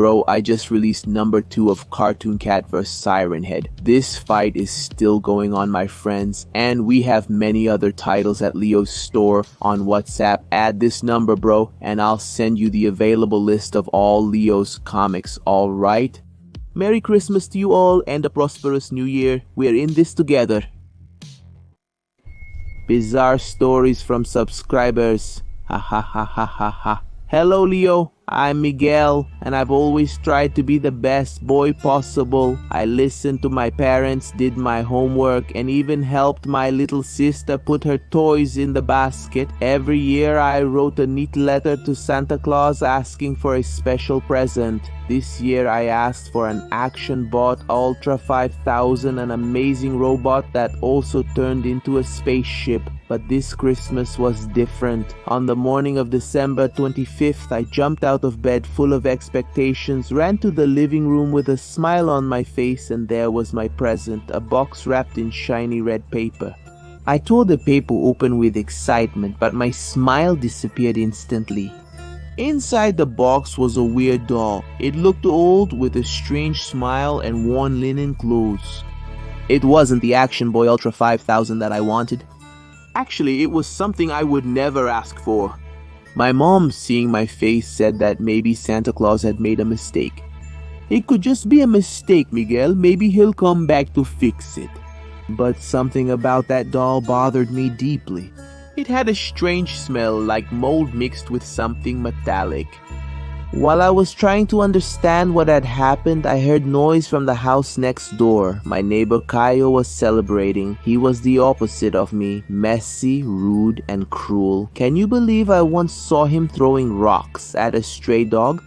Bro, I just released number 2 of Cartoon Cat vs Siren Head. This fight is still going on, my friends, and we have many other titles at Leo's store on WhatsApp. Add this number, bro, and I'll send you the available list of all Leo's comics, alright? Merry Christmas to you all and a prosperous New Year. We're in this together. Bizarre stories from subscribers. Ha ha ha ha ha ha. Hello Leo, I'm Miguel, and I've always tried to be the best boy possible. I listened to my parents, did my homework, and even helped my little sister put her toys in the basket. Every year I wrote a neat letter to Santa Claus asking for a special present. This year I asked for an Action Bot Ultra 5000, an amazing robot that also turned into a spaceship. But this Christmas was different. On the morning of December 25th, I jumped out of bed full of expectations, ran to the living room with a smile on my face, and there was my present, a box wrapped in shiny red paper. I tore the paper open with excitement, but my smile disappeared instantly. Inside the box was a weird doll. It looked old with a strange smile and worn linen clothes. It wasn't the Action Boy Ultra 5000 that I wanted. Actually, it was something I would never ask for. My mom, seeing my face, said that maybe Santa Claus had made a mistake. It could just be a mistake, Miguel. Maybe he'll come back to fix it. But something about that doll bothered me deeply. It had a strange smell, like mold mixed with something metallic. While I was trying to understand what had happened, I heard noise from the house next door. My neighbor Kaio was celebrating. He was the opposite of me, messy, rude, and cruel. Can you believe I once saw him throwing rocks at a stray dog?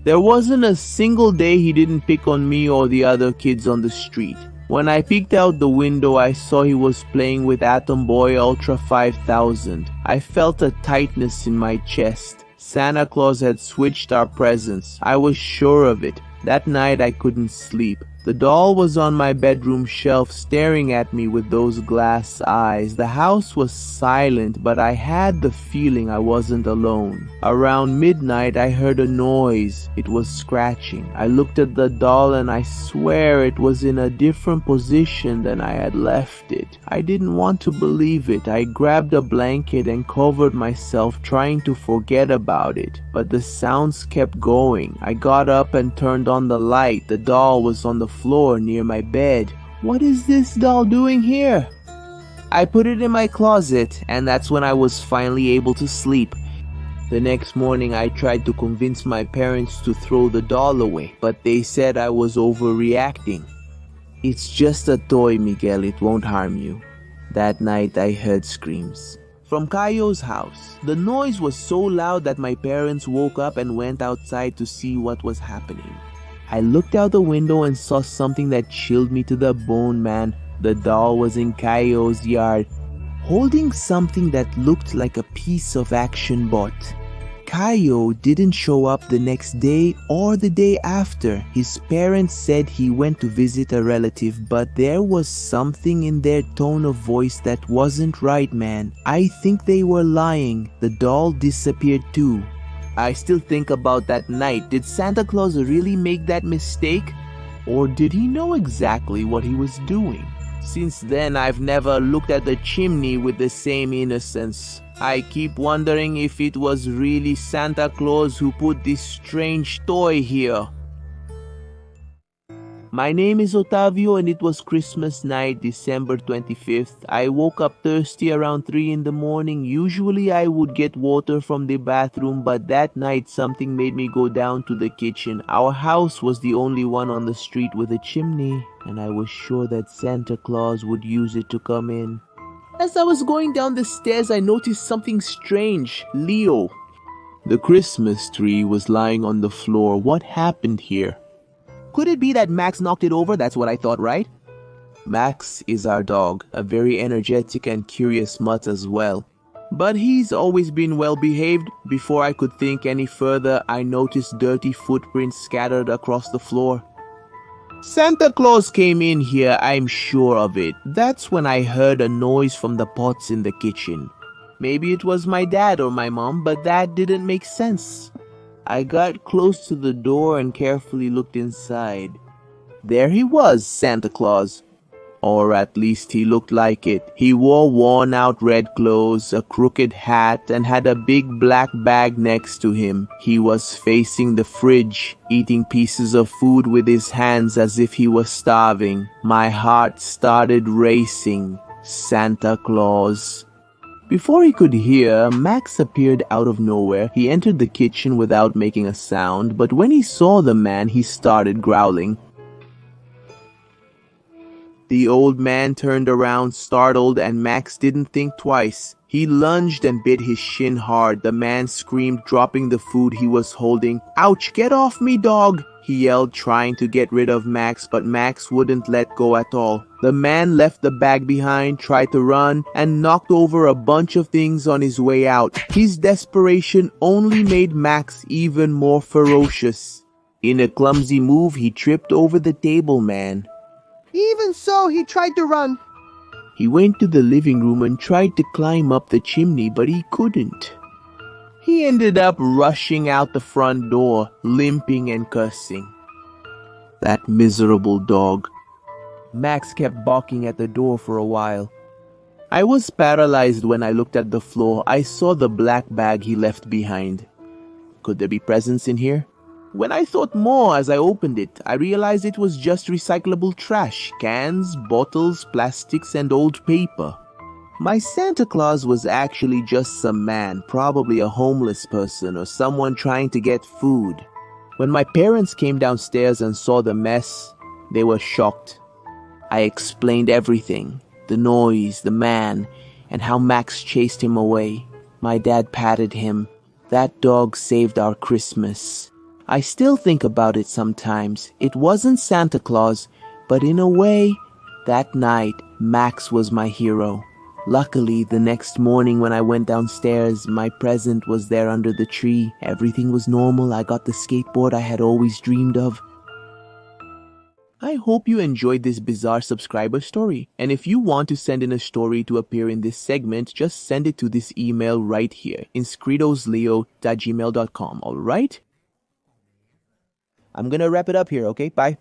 There wasn't a single day he didn't pick on me or the other kids on the street. When I peeked out the window, I saw he was playing with Atom Boy Ultra 5000. I felt a tightness in my chest. Santa Claus had switched our presents. I was sure of it. That night I couldn't sleep. The doll was on my bedroom shelf staring at me with those glass eyes. The house was silent, but I had the feeling I wasn't alone. Around midnight I heard a noise. It was scratching. I looked at the doll and I swear it was in a different position than I had left it. I didn't want to believe it. I grabbed a blanket and covered myself, trying to forget about it. But the sounds kept going. I got up and turned on the light. The doll was on the floor near my bed. What is this doll doing here? I put it in my closet, and that's when I was finally able to sleep. The next morning I tried to convince my parents to throw the doll away, but they said I was overreacting. It's just a toy, Miguel, it won't harm you. That night I heard screams from Kaio's house. The noise was so loud that my parents woke up and went outside to see what was happening. I looked out the window and saw something that chilled me to the bone, man. The doll was in Kaio's yard, holding something that looked like a piece of Action Bot. Kaio didn't show up the next day or the day after. His parents said he went to visit a relative, but there was something in their tone of voice that wasn't right, man. I think they were lying. The doll disappeared too. I still think about that night. Did Santa Claus really make that mistake? Or did he know exactly what he was doing? Since then, I've never looked at the chimney with the same innocence. I keep wondering if it was really Santa Claus who put this strange toy here. My name is Otavio, and it was Christmas night, December 25th. I woke up thirsty around 3 in the morning. Usually I would get water from the bathroom, but that night something made me go down to the kitchen. Our house was the only one on the street with a chimney, and I was sure that Santa Claus would use it to come in. As I was going down the stairs, I noticed something strange. Leo. The Christmas tree was lying on the floor. What happened here? Could it be that Max knocked it over? That's what I thought, right? Max is our dog, a very energetic and curious mutt as well. But he's always been well behaved. Before I could think any further, I noticed dirty footprints scattered across the floor. Santa Claus came in here, I'm sure of it. That's when I heard a noise from the pots in the kitchen. Maybe it was my dad or my mom, but that didn't make sense. I got close to the door and carefully looked inside. There he was, Santa Claus. Or at least he looked like it. He wore worn-out red clothes, a crooked hat, and had a big black bag next to him. He was facing the fridge, eating pieces of food with his hands as if he was starving. My heart started racing. Santa Claus. Before he could hear, Max appeared out of nowhere. He entered the kitchen without making a sound, but when he saw the man, he started growling. The old man turned around startled, and Max didn't think twice. He lunged and bit his shin hard. The man screamed, dropping the food he was holding. "Ouch, get off me, dog!" he yelled, trying to get rid of Max, but Max wouldn't let go at all. The man left the bag behind, tried to run, and knocked over a bunch of things on his way out. His desperation only made Max even more ferocious. In a clumsy move, he tripped over the table man. Even so, he tried to run. He went to the living room and tried to climb up the chimney, but he couldn't. He ended up rushing out the front door, limping and cursing. That miserable dog. Max kept barking at the door for a while. I was paralyzed when I looked at the floor. I saw the black bag he left behind. Could there be presents in here? When I thought more as I opened it, I realized it was just recyclable trash, cans, bottles, plastics, and old paper. My Santa Claus was actually just some man, probably a homeless person or someone trying to get food. When my parents came downstairs and saw the mess, they were shocked. I explained everything, the noise, the man, and how Max chased him away. My dad patted him. That dog saved our Christmas. I still think about it sometimes. It wasn't Santa Claus, but in a way, that night, Max was my hero. Luckily, the next morning when I went downstairs, my present was there under the tree. Everything was normal. I got the skateboard I had always dreamed of. I hope you enjoyed this bizarre subscriber story. And if you want to send in a story to appear in this segment, just send it to this email right here, inscritosleo@gmail.com, alright? I'm gonna wrap it up here, okay? Bye.